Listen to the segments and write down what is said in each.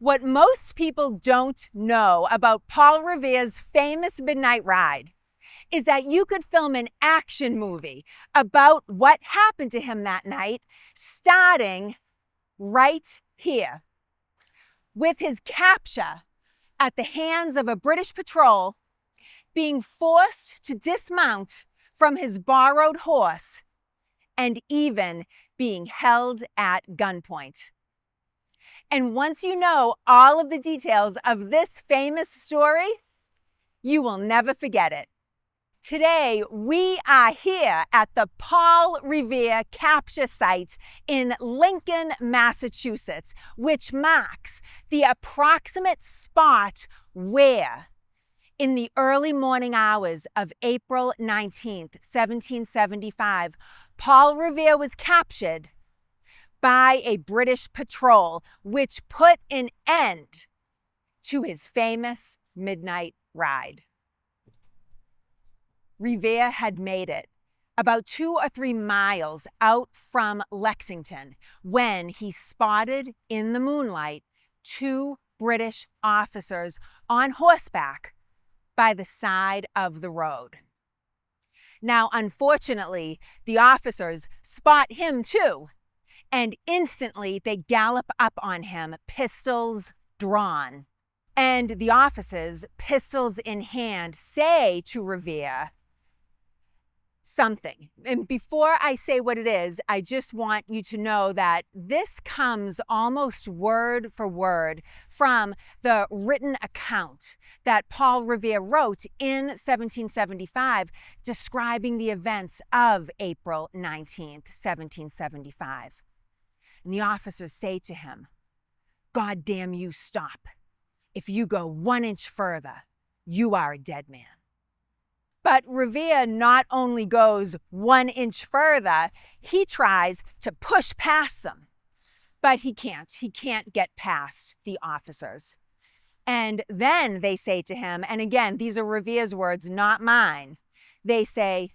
What most people don't know about Paul Revere's famous midnight ride is that you could film an action movie about what happened to him that night, starting right here with his capture at the hands of a British patrol, being forced to dismount from his borrowed horse, and even being held at gunpoint. And once you know all of the details of this famous story, you will never forget it. Today, we are here at the Paul Revere Capture Site in Lincoln, Massachusetts, which marks the approximate spot where, in the early morning hours of April 19th, 1775, Paul Revere was captured by a British patrol, which put an end to his famous midnight ride. Revere had made it about 2 or 3 miles out from Lexington when he spotted in the moonlight 2 British officers on horseback by the side of the road. Now, unfortunately, the officers spot him too, and instantly they gallop up on him, pistols drawn. And the officers, pistols in hand, say to Revere something. And before I say what it is, I just want you to know that this comes almost word for word from the written account that Paul Revere wrote in 1775, describing the events of April 19th, 1775. And the officers say to him, "God damn you, stop. If you go 1 inch further, you are a dead man." But Revere not only goes 1 inch further, he tries to push past them. But he can't. He can't get past the officers. And then they say to him, and again, these are Revere's words, not mine. They say,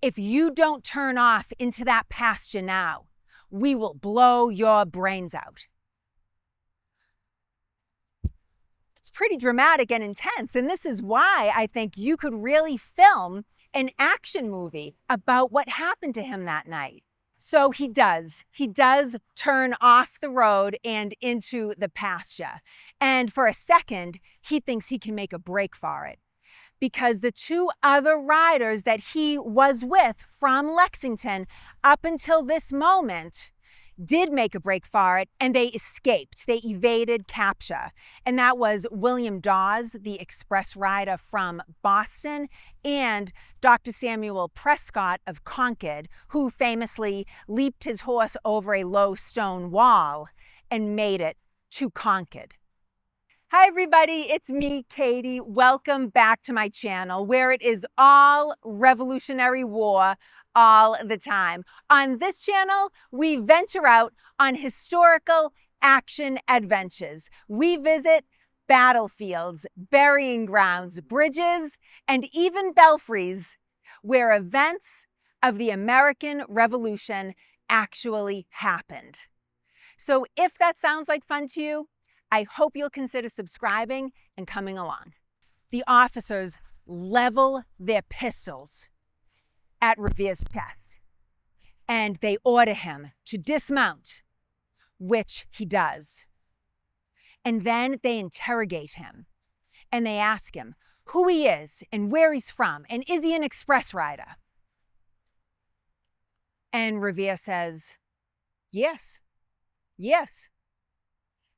"If you don't turn off into that pasture now, we will blow your brains out." Pretty dramatic and intense. And this is why I think you could really film an action movie about what happened to him that night. So he does turn off the road and into the pasture. And for a second, he thinks he can make a break for it, because the 2 other riders that he was with from Lexington up until this moment did make a break for it, and they escaped. They evaded capture. And that was William Dawes, the express rider from Boston, and Dr. Samuel Prescott of Concord, who famously leaped his horse over a low stone wall and made it to Concord. Hi everybody, it's me, Katie. Welcome back to my channel, where it is all Revolutionary War all the time. On this channel, we venture out on historical action adventures. We visit battlefields, burying grounds, bridges, and even belfries where events of the American Revolution actually happened. So if that sounds like fun to you, I hope you'll consider subscribing and coming along. The officers level their pistols at Revere's chest, and they order him to dismount, which he does. And then they interrogate him, and they ask him who he is and where he's from, and is he an express rider? And Revere says, yes,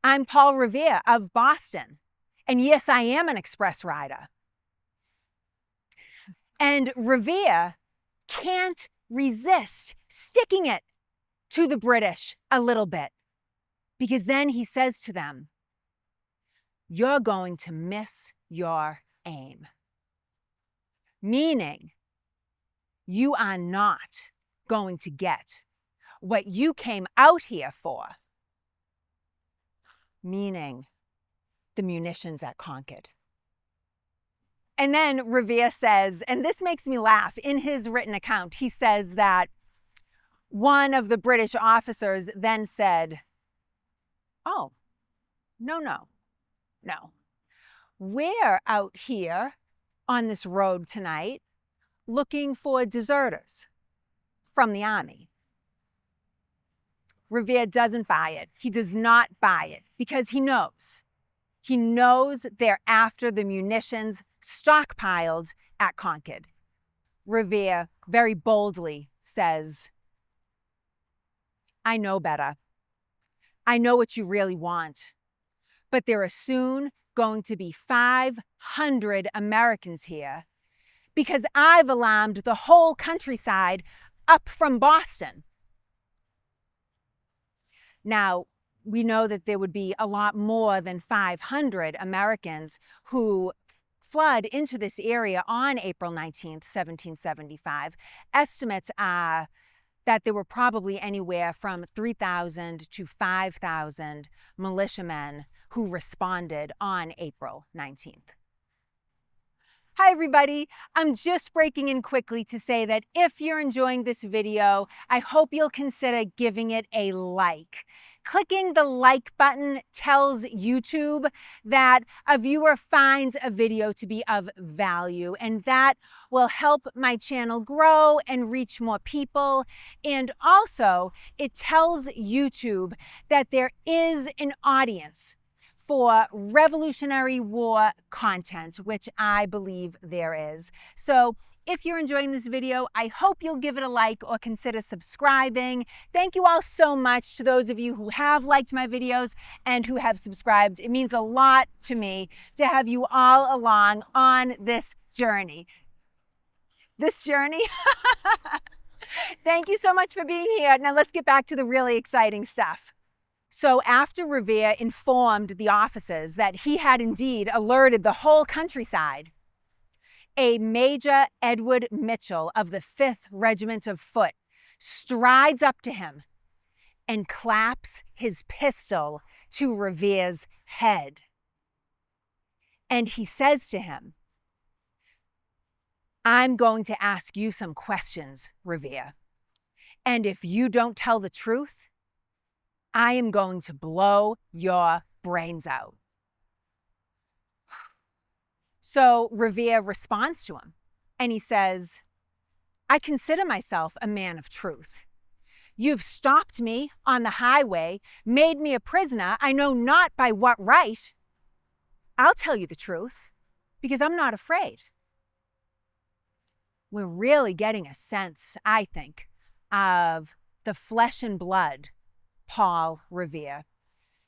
I'm Paul Revere of Boston, and yes, I am an express rider. And Revere can't resist sticking it to the British a little bit, because then he says to them, "You're going to miss your aim." Meaning, you are not going to get what you came out here for. Meaning, the munitions at Concord. And then Revere says, and this makes me laugh, in his written account, he says that one of the British officers then said, "Oh, No, no, no. We're out here on this road tonight looking for deserters from the army. Revere doesn't buy it. He does not buy it because he knows. He knows they're after the munitions stockpiled at Concord. Revere very boldly says, I know better. I know what you really want. But there are soon going to be 500 Americans here because I've alarmed the whole countryside up from Boston. Now, we know that there would be a lot more than 500 Americans who flood into this area on April 19th, 1775. Estimates are that there were probably anywhere from 3,000 to 5,000 militiamen who responded on April 19th. Hi everybody, I'm just breaking in quickly to say that if you're enjoying this video, I hope you'll consider giving it a like. Clicking the like button tells YouTube that a viewer finds a video to be of value, and that will help my channel grow and reach more people. And also, it tells YouTube that there is an audience for Revolutionary War content, which I believe there is. So if you're enjoying this video, I hope you'll give it a like or consider subscribing. Thank you all so much to those of you who have liked my videos and who have subscribed. It means a lot to me to have you all along on this journey. Thank you so much for being here. Now let's get back to the really exciting stuff. So after Revere informed the officers that he had indeed alerted the whole countryside, a Major Edward Mitchell of the 5th Regiment of Foot strides up to him and claps his pistol to Revere's head. And he says to him, I'm going to ask you some questions, Revere. And if you don't tell the truth, I am going to blow your brains out. So Revere responds to him, and he says, I consider myself a man of truth. You've stopped me on the highway, made me a prisoner, I know not by what right. I'll tell you the truth, because I'm not afraid. We're really getting a sense, I think, of the flesh and blood Paul Revere,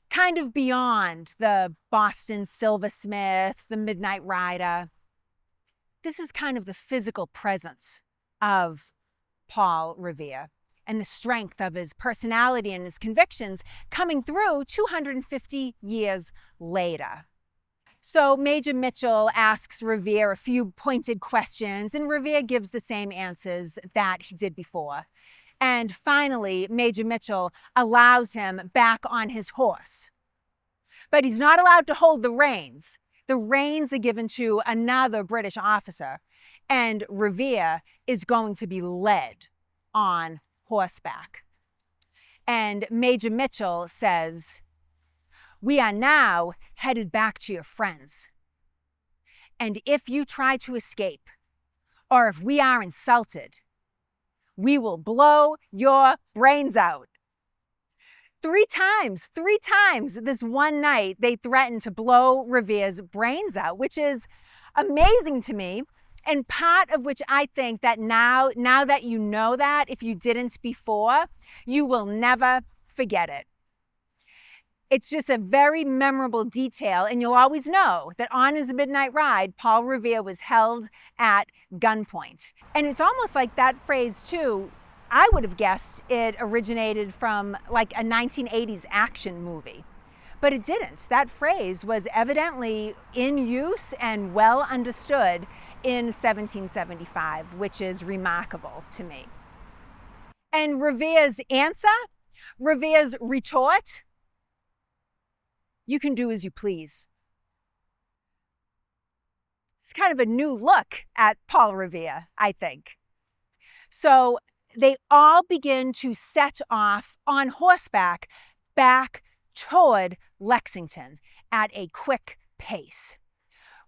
kind of beyond the Boston silversmith, the midnight rider. This is kind of the physical presence of Paul Revere and the strength of his personality and his convictions coming through 250 years later. So Major Mitchell asks Revere a few pointed questions, and Revere gives the same answers that he did before. And finally, Major Mitchell allows him back on his horse. But he's not allowed to hold the reins. The reins are given to another British officer, and Revere is going to be led on horseback. And Major Mitchell says, we are now headed back to your friends. And if you try to escape, or if we are insulted, we will blow your brains out. Three times this one night, they threatened to blow Revere's brains out, which is amazing to me. And part of which I think that now that you know that, if you didn't before, you will never forget it. It's just a very memorable detail, and you'll always know that on his midnight ride, Paul Revere was held at gunpoint. And it's almost like that phrase, too, I would have guessed it originated from like a 1980s action movie. But it didn't. That phrase was evidently in use and well understood in 1775, which is remarkable to me. And Revere's answer, Revere's retort, you can do as you please. It's kind of a new look at Paul Revere, I think. So they all begin to set off on horseback back toward Lexington at a quick pace.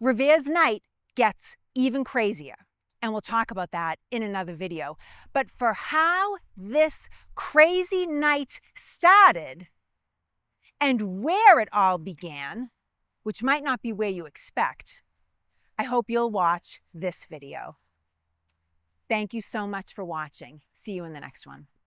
Revere's night gets even crazier, and we'll talk about that in another video. But for how this crazy night started and where it all began, which might not be where you expect, I hope you'll watch this video. Thank you so much for watching. See you in the next one.